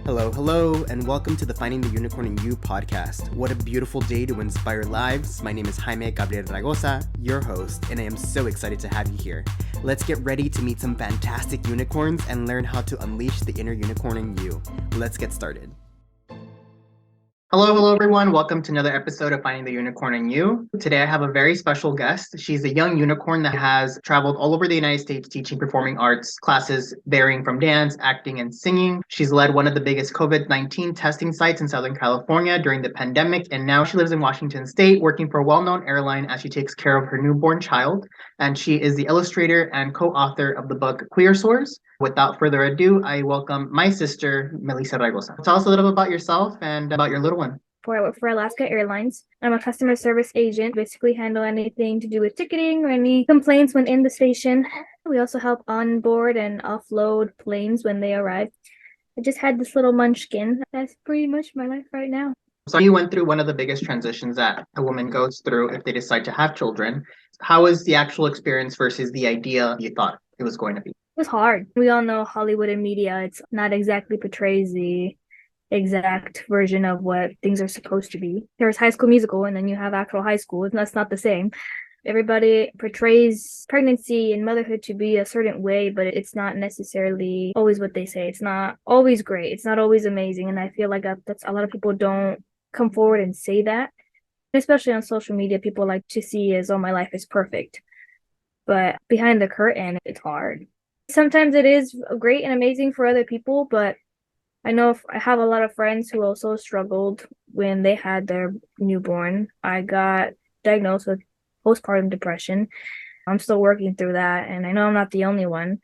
Hello, hello, and welcome to the Finding the Unicorn in You podcast. What a beautiful day to inspire lives. My name is Jaime G, Raygoza, your host, and I am so excited to have you here. Let's get ready to meet some fantastic unicorns and learn how to unleash the inner unicorn in you. Let's get started. Hello, everyone. Welcome to another episode of Finding the Unicorn in You. Today, I have a very special guest. She's a young unicorn that has traveled all over the United States teaching performing arts classes varying from dance, acting, and singing. She's led one of the biggest COVID-19 testing sites in Southern California during the pandemic, and now she lives in Washington State, working for a well-known airline as she takes care of her newborn child. And she is the illustrator and co-author of the book Queerasaurs. Without further ado, I welcome my sister, Melissa Raygoza. Tell us a little bit about yourself and about your little one. I work for Alaska Airlines. I'm a customer service agent, basically handle anything to do with ticketing or any complaints when in the station. We also help onboard and offload planes when they arrive. I just had this little munchkin. That's pretty much my life right now. So you went through one of the biggest transitions that a woman goes through if they decide to have children. How was the actual experience versus the idea you thought it was going to be? It was hard. We all know Hollywood and media, it's not exactly portrays the exact version of what things are supposed to be. There's High School Musical, and then you have actual high school, and that's not the same. Everybody portrays pregnancy and motherhood to be a certain way, but it's not necessarily always what they say. It's not always great. It's not always amazing, and I feel like that's a lot of people don't come forward and say that. Especially on social media, people like to see as, oh, my life is perfect. But behind the curtain, it's hard. Sometimes it is great and amazing for other people, but I know I have a lot of friends who also struggled when they had their newborn. I got diagnosed with postpartum depression. I'm still working through that, and I know I'm not the only one.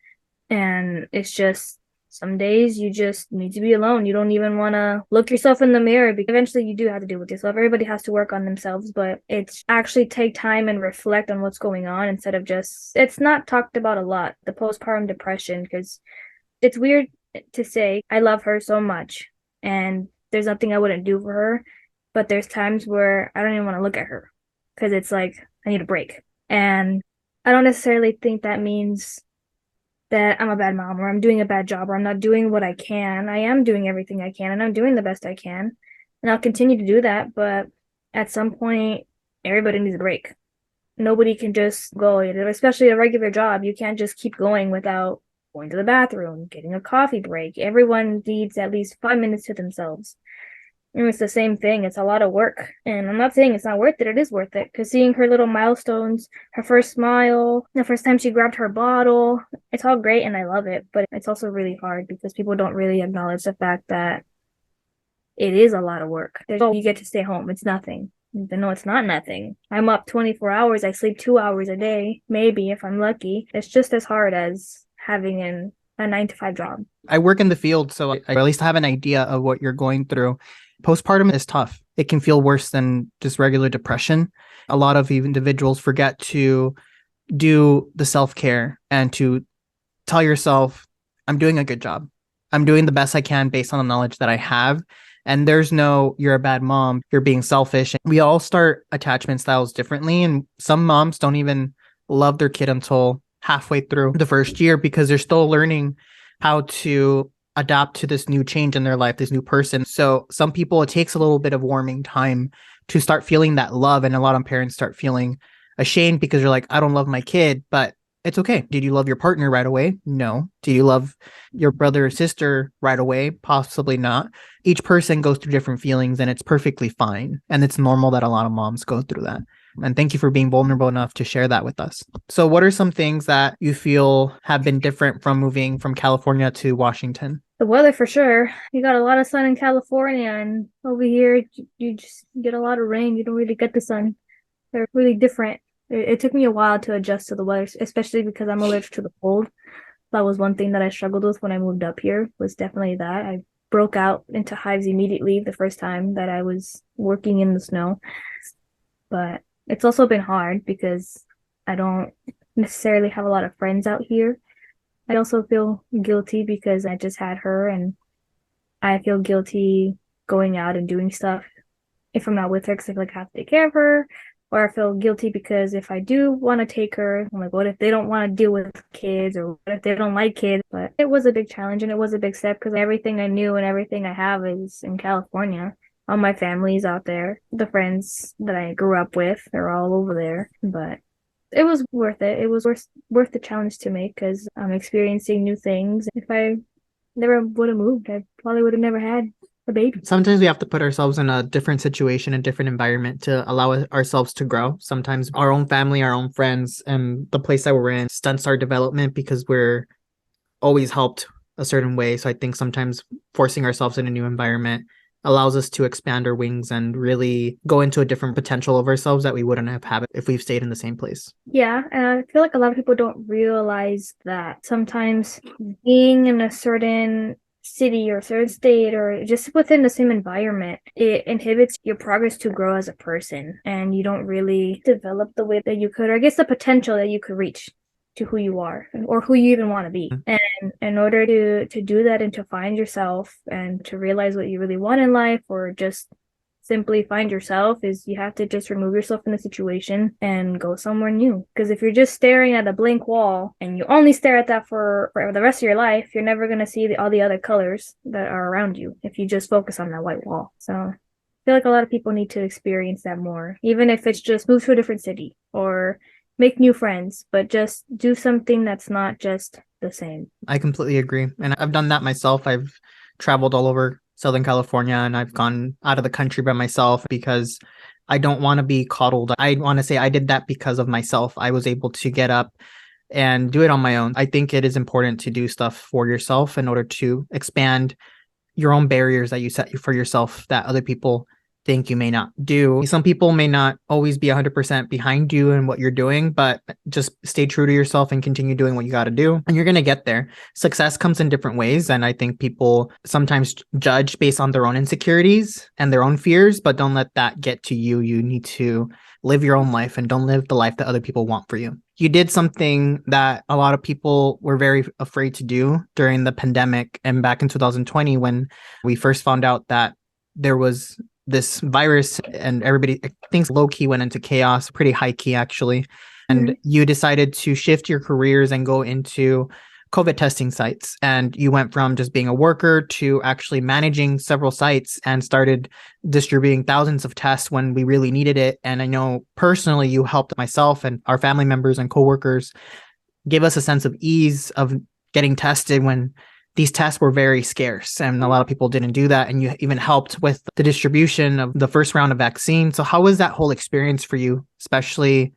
And it's just some days you just need to be alone. You don't even want to look yourself in the mirror because eventually you do have to deal with yourself. Everybody has to work on themselves, but it's actually take time and reflect on what's going on instead of it's not talked about a lot, the postpartum depression, because it's weird to say I love her so much and there's nothing I wouldn't do for her, but there's times where I don't even want to look at her because it's like I need a break. And I don't necessarily think that means that I'm a bad mom or I'm doing a bad job or I'm not doing what I can. I am doing everything I can and I'm doing the best I can, and I'll continue to do that, but at some point everybody needs a break. Nobody can just go, especially a regular job. You can't just keep going without going to the bathroom, getting a coffee break. Everyone needs at least 5 minutes to themselves. And it's the same thing. It's a lot of work. And I'm not saying it's not worth it. It is worth it. Because seeing her little milestones, her first smile, the first time she grabbed her bottle, it's all great and I love it. But it's also really hard because people don't really acknowledge the fact that it is a lot of work. You get to stay home. It's nothing. No, it's not nothing. I'm up 24 hours. I sleep 2 hours a day, maybe if I'm lucky. It's just as hard as having a 9-to-5 job. I work in the field, so I at least have an idea of what you're going through. Postpartum is tough. It can feel worse than just regular depression. A lot of individuals forget to do the self-care and to tell yourself, I'm doing a good job. I'm doing the best I can based on the knowledge that I have. And there's no, you're a bad mom, you're being selfish. We all start attachment styles differently. And some moms don't even love their kid until halfway through the first year because they're still learning how to adapt to this new change in their life, this new person. So some people, it takes a little bit of warming time to start feeling that love. And a lot of parents start feeling ashamed because you're like, I don't love my kid, but it's okay. Did you love your partner right away? No. Do you love your brother or sister right away? Possibly not. Each person goes through different feelings and it's perfectly fine. And it's normal that a lot of moms go through that. And thank you for being vulnerable enough to share that with us. So what are some things that you feel have been different from moving from California to Washington? The weather for sure. You got a lot of sun in California, and over here you just get a lot of rain. You don't really get the sun. They're really different. It took me a while to adjust to the weather, especially because I'm allergic to the cold. That was one thing that I struggled with when I moved up here, was definitely that. I broke out into hives immediately the first time that I was working in the snow. But it's also been hard because I don't necessarily have a lot of friends out here. I also feel guilty because I just had her, and I feel guilty going out and doing stuff if I'm not with her because I feel like I have to take care of her. or I feel guilty because if I do want to take her, I'm like, what if they don't want to deal with kids, or what if they don't like kids? But it was a big challenge and it was a big step because everything I knew and everything I have is in California. All my family's out there. The friends that I grew up with, they're all over there. But it was worth it. It was worth the challenge to make because I'm experiencing new things. If I never would have moved, I probably would have never had a baby. Sometimes we have to put ourselves in a different situation, a different environment to allow ourselves to grow. Sometimes our own family, our own friends, and the place that we're in stunts our development because we're always helped a certain way. So I think sometimes forcing ourselves in a new environment allows us to expand our wings and really go into a different potential of ourselves that we wouldn't have had if we've stayed in the same place. Yeah, and I feel like a lot of people don't realize that sometimes being in a certain city or a certain state or just within the same environment, it inhibits your progress to grow as a person, and you don't really develop the way that you could, or I guess the potential that you could reach to who you are or who you even want to be. And in order to do that and to find yourself and to realize what you really want in life, or just simply find yourself, is you have to just remove yourself from the situation and go somewhere new. Because if you're just staring at a blank wall and you only stare at that for the rest of your life, you're never going to see all the other colors that are around you if you just focus on that white wall. So I feel like a lot of people need to experience that more, even if it's just move to a different city or make new friends, but just do something that's not just the same. I completely agree. And I've done that myself. I've traveled all over Southern California and I've gone out of the country by myself because I don't want to be coddled. I want to say I did that because of myself. I was able to get up and do it on my own. I think it is important to do stuff for yourself in order to expand your own barriers that you set for yourself that other people think you may not do. Some people may not always be 100% behind you and what you're doing, but just stay true to yourself and continue doing what you got to do. And you're going to get there. Success comes in different ways. And I think people sometimes judge based on their own insecurities and their own fears, but don't let that get to you. You need to live your own life and don't live the life that other people want for you. You did something that a lot of people were very afraid to do during the pandemic and back in 2020 when we first found out that there was this virus and everybody, things low key went into chaos, pretty high key actually. And you decided to shift your careers and go into COVID testing sites. And you went from just being a worker to actually managing several sites and started distributing thousands of tests when we really needed it. And I know personally you helped myself and our family members and coworkers give us a sense of ease of getting tested when these tests were very scarce and a lot of people didn't do that. And you even helped with the distribution of the first round of vaccine. So how was that whole experience for you, especially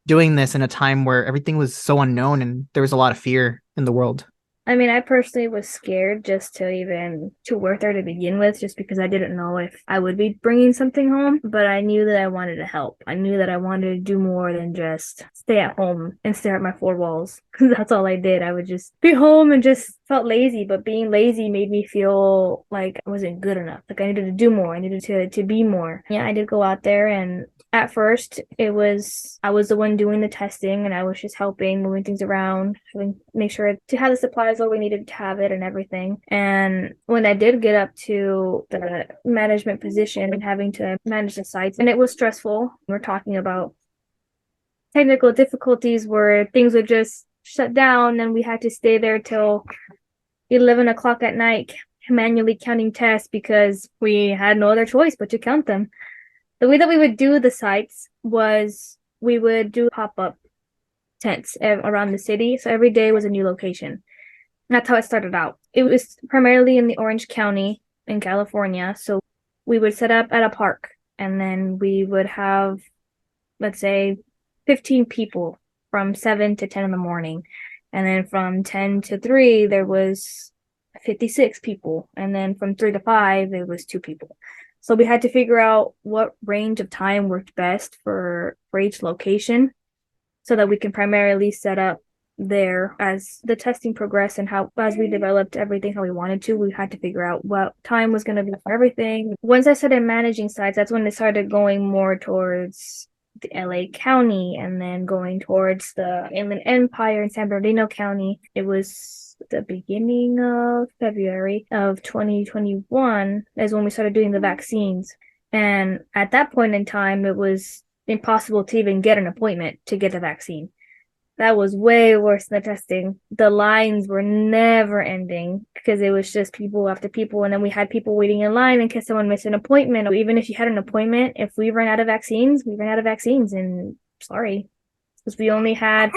doing this in a time where everything was so unknown and there was a lot of fear in the world? I mean, I personally was scared just to work there to begin with, just because I didn't know if I would be bringing something home, but I knew that I wanted to help. I knew that I wanted to do more than just stay at home and stare at my four walls. That's all I did. I would just be home and just felt lazy, but being lazy made me feel like I wasn't good enough. Like I needed to do more. I needed to be more. Yeah, I did go out there, and at first I was the one doing the testing and I was just helping, moving things around, make sure to have the supplies where we needed to have it and everything. And when I did get up to the management position and having to manage the sites, and it was stressful. We're talking about technical difficulties where things would just shut down and we had to stay there till 11 o'clock at night manually counting tests because we had no other choice but to count them. The way that we would do the sites was we would do pop-up tents around the city. So every day was a new location. That's how it started out. It was primarily in the Orange County in California. So we would set up at a park and then we would have, let's say, 15 people from 7 to 10 in the morning. And then from 10 to 3, there was 56 people. And then from 3 to 5, it was 2 people. So we had to figure out what range of time worked best for each location so that we can primarily set up there. As the testing progressed and as we developed everything how we wanted to, we had to figure out what time was going to be for everything. Once I started managing sites, that's when it started going more towards the LA County and then going towards the Inland Empire in San Bernardino County. It was the beginning of February of 2021 is when we started doing the vaccines. And at that point in time, it was impossible to even get an appointment to get the vaccine. That was way worse than the testing. The lines were never ending because it was just people after people. And then we had people waiting in line in case someone missed an appointment. Or even if you had an appointment, if we ran out of vaccines, we ran out of vaccines. And sorry, because we only had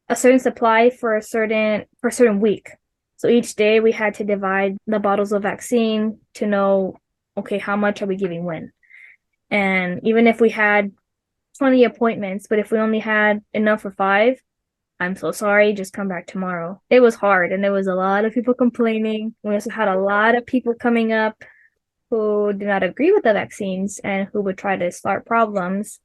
a certain supply for a certain week. So each day we had to divide the bottles of vaccine to know, okay, how much are we giving when? And even if we had 20 appointments, but if we only had enough for 5, I'm so sorry, just come back tomorrow. It was hard, and there was a lot of people complaining. We also had a lot of people coming up who did not agree with the vaccines and who would try to start problems.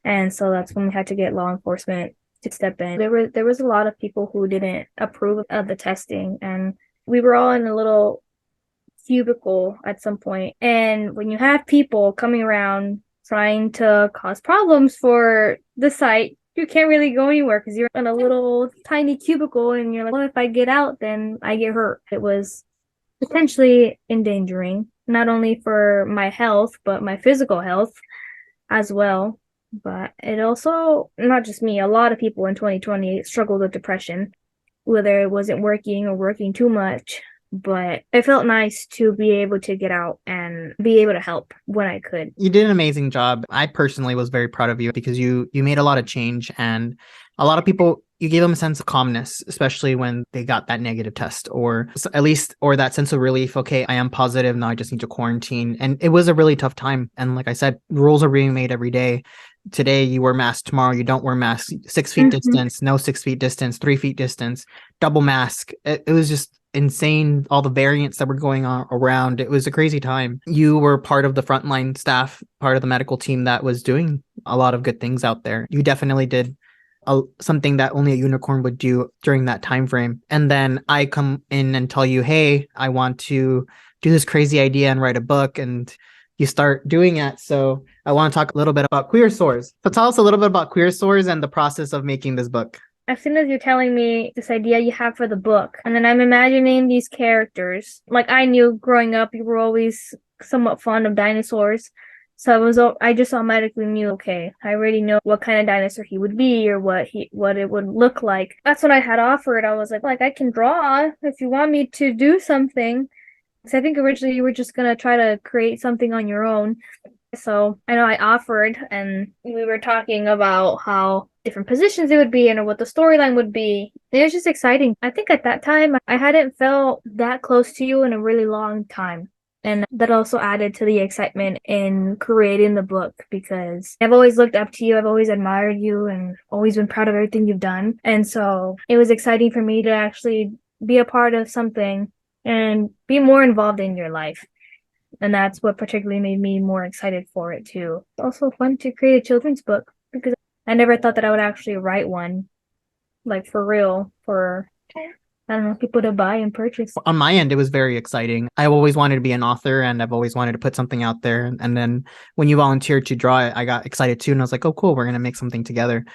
And so that's when we had to get law enforcement to step in. There was a lot of people who didn't approve of the testing, and we were all in a little cubicle at some point. And when you have people coming around trying to cause problems for the site, you can't really go anywhere because you're in a little tiny cubicle and you're like, well, if I get out, then I get hurt. It was potentially endangering, not only for my health, but my physical health as well. But it also, not just me, a lot of people in 2020 struggled with depression, whether it wasn't working or working too much. But it felt nice to be able to get out and be able to help when I could. You did an amazing job. I personally was very proud of you because you made a lot of change, and a lot of people, you gave them a sense of calmness, especially when they got that negative test, or at least, or that sense of relief. Okay, I am positive now. I just need to quarantine. And it was a really tough time. And like I said, rules are being made every day. Today you wear masks, tomorrow you don't wear masks, 6 feet distance, no 6 feet distance, 3 feet distance, double mask. It was just insane, all the variants that were going on around. It was a crazy time. You were part of the frontline staff, part of the medical team that was doing a lot of good things out there. You definitely did something that only a unicorn would do during that time frame. And then I come in and tell you, hey, I want to do this crazy idea and write a book, and you start doing it. So I want to talk a little bit about Queerasaurs. So tell us a little bit about Queerasaurs and the process of making this book. As soon as you're telling me this idea you have for the book, and then I'm imagining these characters, like I knew growing up, you were always somewhat fond of dinosaurs. So I just automatically knew, okay, I already know what kind of dinosaur he would be or what it would look like. That's what I had offered. I was like, I can draw if you want me to do something. Because I think originally you were just gonna try to create something on your own. So I know I offered, and we were talking about how different positions it would be and what the storyline would be. It was just exciting. I think at that time I hadn't felt that close to you in a really long time. And that also added to the excitement in creating the book, because I've always looked up to you. I've always admired you and always been proud of everything you've done. And so it was exciting for me to actually be a part of something and be more involved in your life. And that's what particularly made me more excited for it too. It's also fun to create a children's book because I never thought that I would actually write one, like for real, for, I don't know, people to buy and purchase. On my end, it was very exciting. I always wanted to be an author, and I've always wanted to put something out there. And then when you volunteered to draw it, I got excited too. And I was like, oh, cool, we're going to make something together.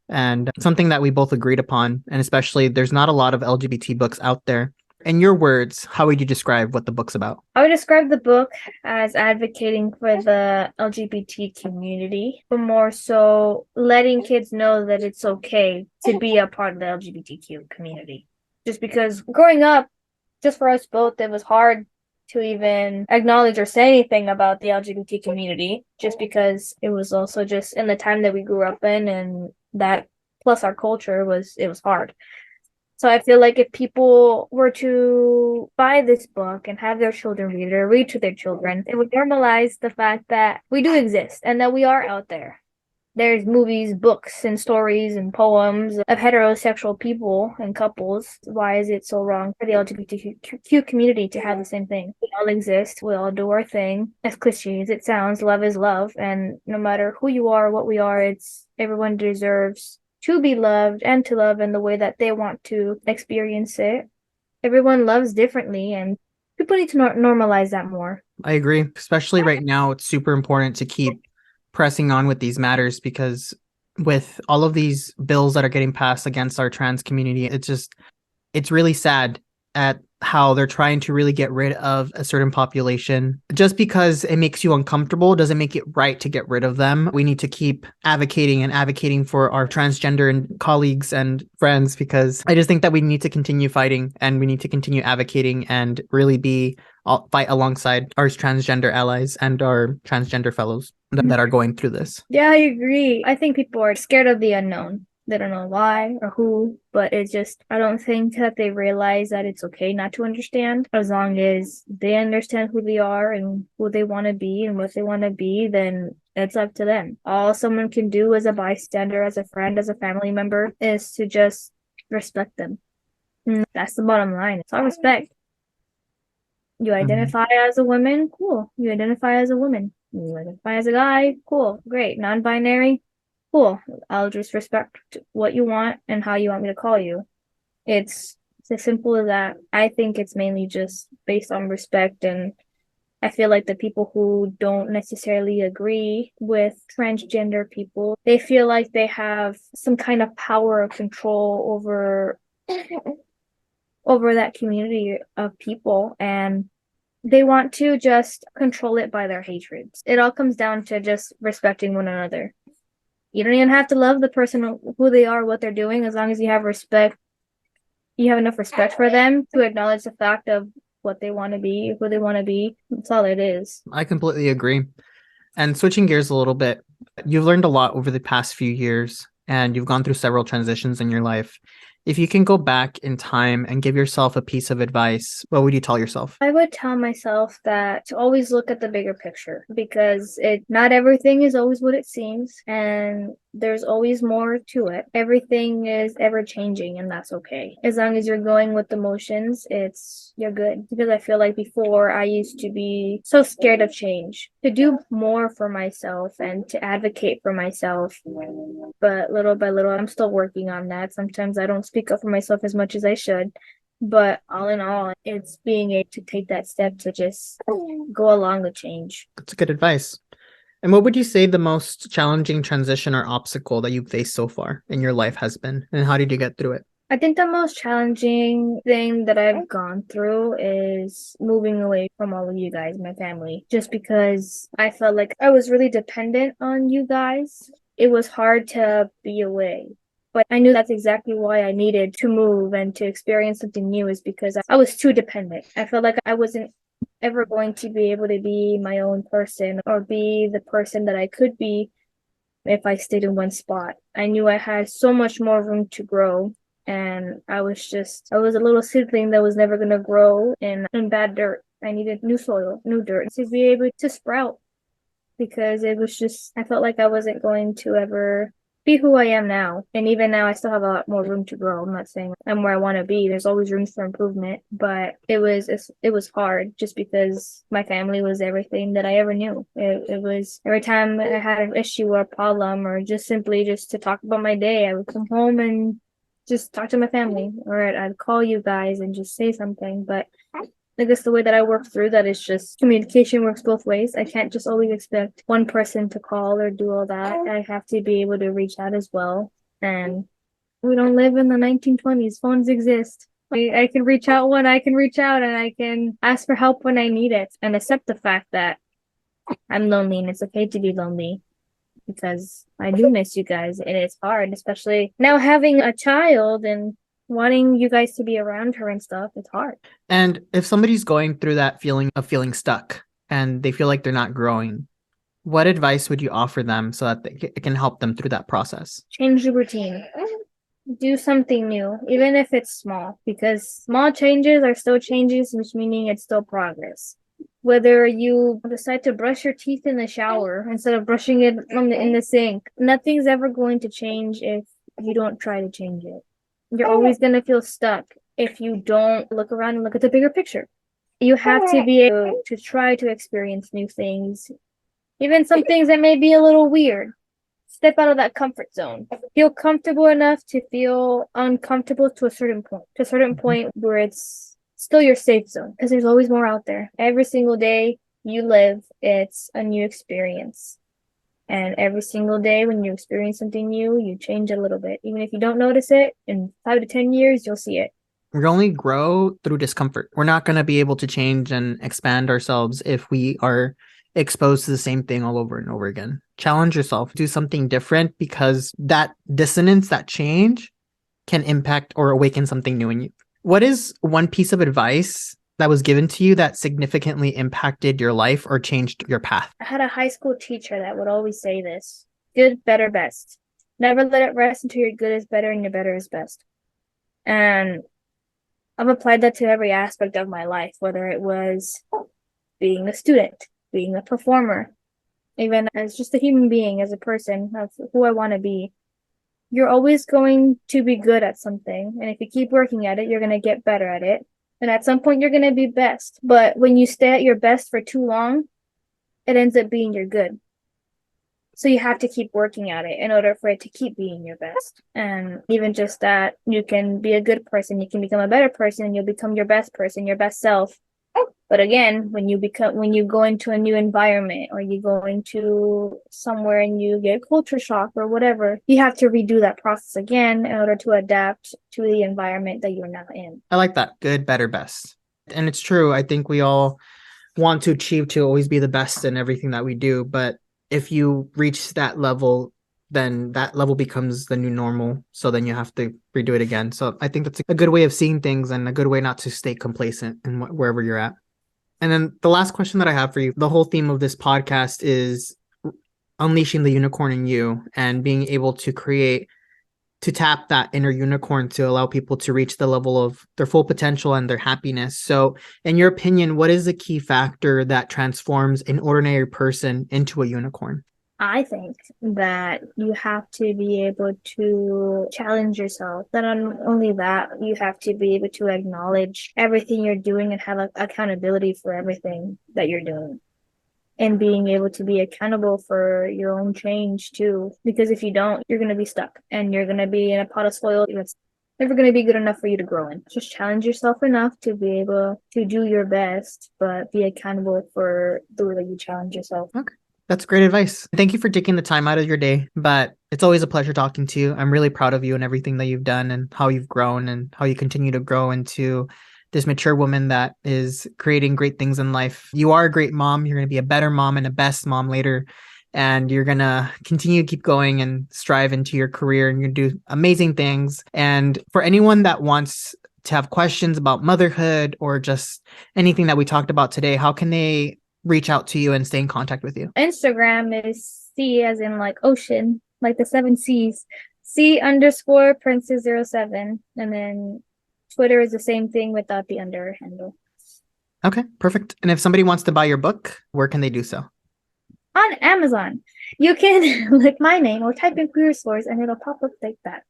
And something that we both agreed upon. And especially, there's not a lot of LGBT books out there. In your words, how would you describe what the book's about? I would describe the book as advocating for the LGBT community, but more so letting kids know that it's okay to be a part of the LGBTQ community. Just because growing up, just for us both, it was hard to even acknowledge or say anything about the LGBT community, just because it was also just in the time that we grew up in, and that plus our culture it was hard. So I feel like if people were to buy this book and have their children read it or read to their children, it would normalize the fact that we do exist and that we are out there. There's movies, books, and stories and poems of heterosexual people and couples. Why is it so wrong for the LGBTQ community to have the same thing? We all exist. We all do our thing. As cliche as it sounds, love is love. And no matter who you are, what we are, everyone deserves to be loved and to love in the way that they want to experience it. Everyone loves differently, and people need to normalize that more. I agree. Especially right now, it's super important to keep pressing on with these matters, because with all of these bills that are getting passed against our trans community, it's really sad at how they're trying to really get rid of a certain population. Just because it makes you uncomfortable doesn't make it right to get rid of them. We need to keep advocating for our transgender and colleagues and friends, because I just think that we need to continue fighting and we need to continue advocating and really fight alongside our transgender allies and our transgender fellows that are going through this. Yeah, I agree. I think people are scared of the unknown. They don't know why or who, but it's just, I don't think that they realize that it's okay not to understand. As long as they understand who they are and who they want to be and what they want to be, then it's up to them. All someone can do as a bystander, as a friend, as a family member, is to just respect them. And that's the bottom line. It's all respect. You identify as a woman, cool. You identify as a woman. You identify as a guy, cool, great. Non-binary, cool. I'll just respect what you want and how you want me to call you. It's as simple as that. I think it's mainly just based on respect, and I feel like the people who don't necessarily agree with transgender people, they feel like they have some kind of power or control over that community of people, and they want to just control it by their hatreds. It all comes down to just respecting one another. You don't even have to love the person, who they are, what they're doing, as long as you have respect. You have enough respect for them to acknowledge the fact of what they want to be, who they want to be. That's all it is. I completely agree. And switching gears a little bit, you've learned a lot over the past few years and you've gone through several transitions in your life. If you can go back in time and give yourself a piece of advice, what would you tell yourself? I would tell myself that to always look at the bigger picture, because not everything is always what it seems, and there's always more to it. Everything is ever changing, and that's okay. As long as you're going with the motions, you're good. Because I feel like before I used to be so scared of change, to do more for myself and to advocate for myself. But little by little, I'm still working on that. Sometimes I don't speak up for myself as much as I should. But all in all, it's being able to take that step to just go along with change. That's good advice. And what would you say the most challenging transition or obstacle that you've faced so far in your life has been? And how did you get through it? I think the most challenging thing that I've gone through is moving away from all of you guys, my family, just because I felt like I was really dependent on you guys. It was hard to be away. But I knew that's exactly why I needed to move and to experience something new, is because I was too dependent. I felt like I wasn't ever going to be able to be my own person or be the person that I could be if I stayed in one spot. I knew I had so much more room to grow, and I was a little seedling that was never going to grow in bad dirt. I needed new soil, new dirt to be able to sprout, because I felt like I wasn't going to ever be who I am now. And even now, I still have a lot more room to grow. I'm not saying I'm where I want to be. There's always room for improvement, but it was hard just because my family was everything that I ever knew. It was every time I had an issue or a problem, or just simply just to talk about my day, I would come home and just talk to my family, or I'd call you guys and just say something. But I guess the way that I work through that is just communication works both ways. I can't just always expect one person to call or do all that. I have to be able to reach out as well. And we don't live in the 1920s. Phones exist. I can reach out when I can reach out, and I can ask for help when I need it, and accept the fact that I'm lonely, and it's okay to be lonely, because I do miss you guys, and it's hard, especially now having a child and wanting you guys to be around her and stuff. It's hard. And if somebody's going through that feeling of feeling stuck and they feel like they're not growing, what advice would you offer them so that it can help them through that process? Change the routine. Do something new, even if it's small, because small changes are still changes, which meaning it's still progress. Whether you decide to brush your teeth in the shower instead of brushing it in the sink, nothing's ever going to change if you don't try to change it. You're always going to feel stuck if you don't look around and look at the bigger picture. You have to be able to try to experience new things, even some things that may be a little weird. Step out of that comfort zone. Feel comfortable enough to feel uncomfortable to a certain point where it's still your safe zone, because there's always more out there. Every single day you live, it's a new experience. And every single day when you experience something new, you change a little bit. Even if you don't notice it, in 5 to 10 years, you'll see it. We only grow through discomfort. We're not going to be able to change and expand ourselves if we are exposed to the same thing all over and over again. Challenge yourself, do something different, because that dissonance, that change can impact or awaken something new in you. What is one piece of advice that was given to you that significantly impacted your life or changed your path? I had a high school teacher that would always say this: good, better, best. Never let it rest until your good is better and your better is best. And I've applied that to every aspect of my life, whether it was being a student, being a performer, even as just a human being, as a person, of who I want to be. You're always going to be good at something. And if you keep working at it, you're going to get better at it. And at some point, you're going to be best. But when you stay at your best for too long, it ends up being your good. So you have to keep working at it in order for it to keep being your best. And even just that, you can be a good person, you can become a better person, and you'll become your best person, your best self. But again, when you go into a new environment, or you go into somewhere and you get culture shock or whatever, you have to redo that process again in order to adapt to the environment that you're now in. I like that. Good, better, best. And it's true. I think we all want to achieve to always be the best in everything that we do. But if you reach that level, then that level becomes the new normal. So then you have to redo it again. So I think that's a good way of seeing things, and a good way not to stay complacent in wherever you're at. And then the last question that I have for you, the whole theme of this podcast is unleashing the unicorn in you and being able to tap that inner unicorn to allow people to reach the level of their full potential and their happiness. So in your opinion, what is the key factor that transforms an ordinary person into a unicorn? I think that you have to be able to challenge yourself. Not only that, you have to be able to acknowledge everything you're doing and have accountability for everything that you're doing. And being able to be accountable for your own change too. Because if you don't, you're going to be stuck and you're going to be in a pot of soil that's never going to be good enough for you to grow in. Just challenge yourself enough to be able to do your best, but be accountable for the way that you challenge yourself. Okay. That's great advice. Thank you for taking the time out of your day, but it's always a pleasure talking to you. I'm really proud of you and everything that you've done and how you've grown and how you continue to grow into this mature woman that is creating great things in life. You are a great mom. You're going to be a better mom and a best mom later. And you're going to continue to keep going and strive into your career, and you're going to do amazing things. And for anyone that wants to have questions about motherhood or just anything that we talked about today, how can they reach out to you and stay in contact with you? Instagram is C as in like ocean, like the 7 C's, C_Princess07. And then Twitter is the same thing without the under handle. Okay, perfect. And if somebody wants to buy your book, where can they do so? On Amazon. You can look my name or type in Queerasaurs and it'll pop up like that.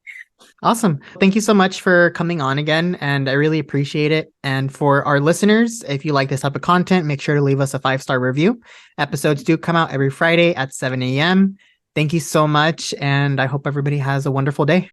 Awesome. Thank you so much for coming on again, and I really appreciate it. And for our listeners, if you like this type of content, make sure to leave us a 5-star review. Episodes do come out every Friday at 7 a.m. Thank you so much, and I hope everybody has a wonderful day.